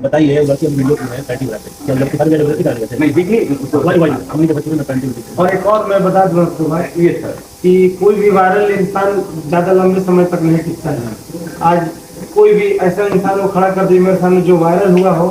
बताइए लड़की हम वीडियो में पैंटी बनाते हैं, क्या लड़की हर जगह लड़की डाली नहीं दिखी वही हमने के बचपन में पैंटी होती थी। और एक और मैं बता दूं आपको भाई, ये सर कि कोई भी वायरल इंसान ज्यादा लंबे समय तक नहीं टिकता है। आज कोई भी ऐसा इंसान को खड़ा कर दिया मेरे सामने जो वायरल हुआ हो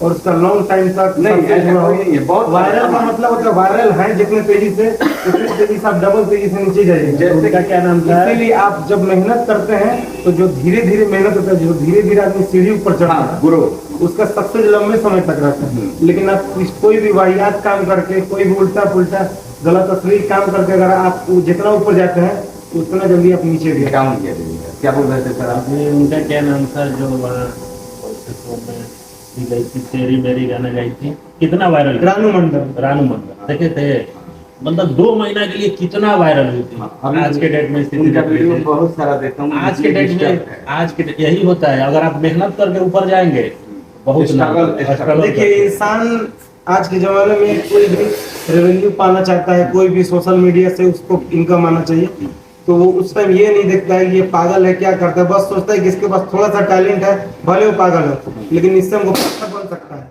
और उसका लॉन्ग टाइम तक नहीं, सक्सेस ऐसा हुआ हो। कोई नहीं है, बहुत वायरल का मतलब होता है वायरल है जितने तेजी से उतनी तेजी से आप डबल तेजी से नीचे जाइएगा। जैसे उनका क्या नाम था, इसीलिए आप जब मेहनत करते हैं तो जो धीरे धीरे मेहनत होता है, जो धीरे धीरे आदमी सीढ़ी ऊपर चढ़ता है गुरु उसका सक्सेस लंबे समय तक रहता है। लेकिन आप कोई भी वाहियात काम करके, कोई भी उल्टा पुल्टा गलत अश्लील काम करके अगर आप जितना ऊपर जाते हैं उतना जल्दी आप नीचे गिर काम किया क्या बोल रहे थे सर आप? उनका क्या नाम था जो वहाँ गई थी, तेरी मेरी गाना गाई थी, कितना वायरल, रानू मंडल। रानू मंडल देखे थे, मतलब 2 महीना के लिए कितना वायरल हुई थी। आज के डेट में स्थिति बहुत सारा देखता हूँ आज के डेट में, आज के यही होता है, अगर आप मेहनत करके ऊपर जाएंगे बहुत स्ट्रगल। देखिए इंसान आज के जमाने में कोई भी रेवेन्यू पाना चाहता है, कोई भी सोशल मीडिया से उसको इनकम आना चाहिए, तो वो उस टाइम ये नहीं देखता है कि ये पागल है क्या करता है, बस सोचता है कि इसके पास थोड़ा सा टैलेंट है, भले वो पागल है लेकिन इससे हमको पैसा बन सकता है,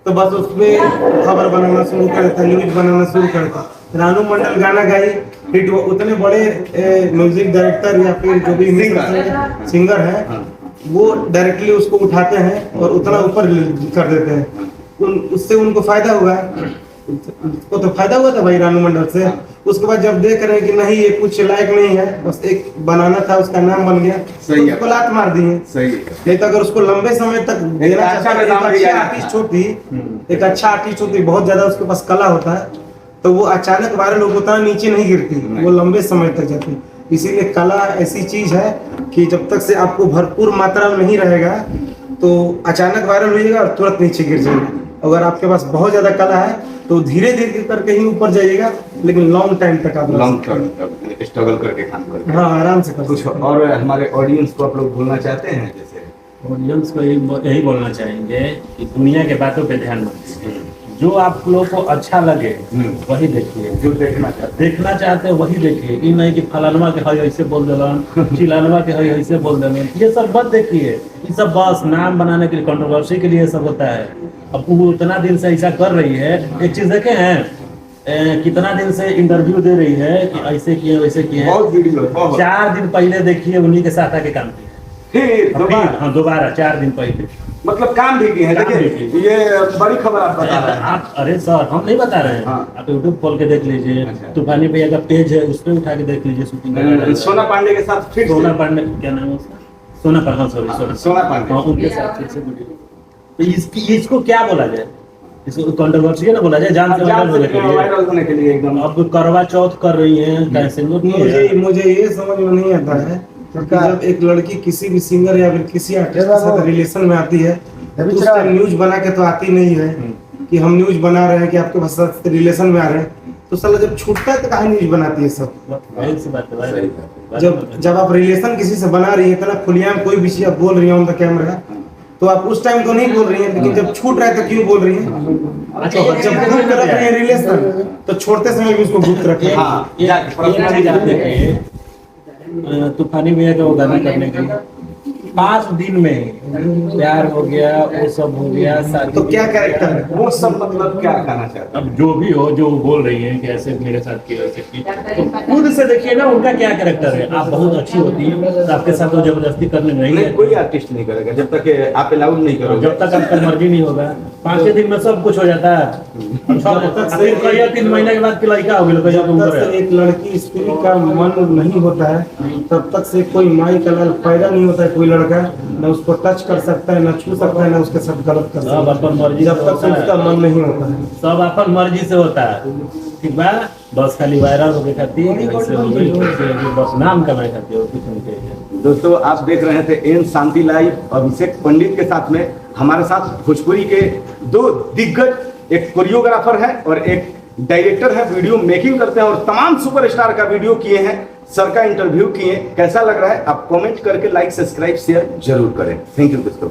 तो बस उसमें खबर बनाना शुरू कर देता है, न्यूज बनाना शुरू कर देता है। रानू मंडल गाना गाई हिट, वो उतने बड़े म्यूजिक डायरेक्टर या फिर जो भी सिंगर है वो डायरेक्टली उसको उठाते हैं और उतना ऊपर कर देते हैं। उससे उनको फायदा हुआ, उसको तो फायदा हुआ था भाई रानू मंडल से। उसके बाद जब देख रहे हैं कि नहीं ये कुछ लायक नहीं है, बस एक बनाना था उसका नाम बन गया, तो उसको लात मार दी है। सही नहीं तो अगर उसको लंबे समय तक देना चाहता है, एक आर्टिस्ट होती, एक अच्छा आर्टिस्ट होती, बहुत ज्यादा उसके पास कला होता है, तो वो अचानक वायरल होकर उतना नीचे नहीं गिरती, वो लंबे समय तक जाती। इसीलिए कला ऐसी चीज है कि जब तक से आपको भरपूर मात्रा में नहीं रहेगा तो अचानक वायरल होइएगा और तुरंत नीचे गिर जाएगा। अगर आपके पास बहुत ज्यादा कला है तो धीरे धीरे करके ही ऊपर जाइएगा, लेकिन लॉन्ग टाइम तक आप लॉन्ग टर्म स्ट्रगल करके काम करके हाँ आराम से कर कुछ। और हमारे ऑडियंस को आप लोग बोलना चाहते हैं? जैसे ऑडियंस को यही बोलना चाहेंगे कि दुनिया के बातों पे ध्यान मत दीजिए, जो आप लोगों को अच्छा लगे वही देखिए, जो देखना चाहते हैं वही देखिए। ये नहीं कि फलानवा के हई ऐसे बोल देलन, चिलानवा के हई ऐसे बोल देलन, ये सब मत देखिए। ये सब बस नाम बनाने के लिए, कंट्रोवर्सी के लिए सब होता है। अब वो इतना दिन से ऐसा कर रही है, एक चीज देखे हैं कितना दिन से इंटरव्यू दे रही है कि ऐसे किए वैसे किए, बहुत वीडियो 4 दिन पहले देखिए उन्हीं के साथ आके काम किया, हाँ दोबारा 4 दिन पहले, मतलब काम भी किए हैं। देखिए ये बड़ी खबर आप बता रहे हैं। आप अरे सर हम नहीं बता रहे हैं, आप यूट्यूब खोल के देख लीजिए, तूफानी भैया का पेज है उस पर उठा के देख लीजिए शूटिंग। सोना पांडे के साथ फिर सोना पांडे क्या नाम है उसका, सोना पांडे, सॉरी सोना पांडे, हाँ उनके साथ फिर से वीडियो। तो इसको क्या बोला जाए, इसको कंट्रोवर्सी ना बोला जाए, जान से वायरल होने के लिए एकदम। अब करवा चौथ कर रही है कैसे, मुझे ये समझ में नहीं आता है क्योंकि जब एक लड़की किसी भी सिंगर या फिर किसी आर्टिस्ट के साथ रिलेशन में आती है तो उस टाइम न्यूज बना के तो आती नहीं है कि हम न्यूज बना रहे हैं कि आपके साथ रिलेशन में आ रहे हैं, तो साला जब छूटता है तो कहाँ न्यूज बनाती है सब। जब आप रिलेशन किसी से बना रही है इतना खुलेआम कोई भी चीज आप बोल रही है ऑन द कैमरा, तो आप उस टाइम तो नहीं बोल रही हैं, लेकिन जब छूट रहा है तो क्यों बोल रही हैं? अच्छा जब गुप्त रख रही है रिलेशन तो छोड़ते समय भी उसको गुप्त रखें। तूफानी भैया का वो गाना करने के 5 दिन में प्यार हो गया, वो सब हो गया, तो क्या कैरेक्टर है वो सब, मतलब क्या कहना चाहते हैं? अब जो भी हो, जो बोल रही है कि ऐसे मेरे साथ किया वैसे की, तो खुद से देखिए ना उनका क्या कैरेक्टर है। आप बहुत अच्छी होती है तो आपके साथ वो जबरदस्ती करने नहीं है, कोई आर्टिस्ट नहीं करेगा जब तक आप अलाउड नहीं करोगे, जब तक आपका मर्जी नहीं होगा। 5 दिन में सब कुछ हो जाता है, 3 महीने के बाद की लड़का होगी। जब तक एक लड़की स्त्री का मन नहीं होता है तब तक से कोई माई का लाल पैदा नहीं होता है। कोई लड़का न उसको टच कर सकता है, न छू सकता है, न उसके साथ गलत कर सकता है, अपन मर्जी जब तक से उसका मन नहीं होता है। सब अपन मर्जी से होता है, ठीक बा, बस खाली वायरल होके खाती है, बस नाम कमाए खाती है, कुछ नहीं चाहिए। दोस्तों आप देख रहे थे एन शांति लाइव, अभिषेक पंडित के साथ में हमारे साथ भोजपुरी के 2 दिग्गज, एक कोरियोग्राफर है और एक डायरेक्टर है, वीडियो मेकिंग करते हैं और तमाम सुपरस्टार का वीडियो किए हैं, सर का इंटरव्यू किए। कैसा लग रहा है आप कमेंट करके लाइक सब्सक्राइब शेयर जरूर करें। थैंक यू दोस्तों।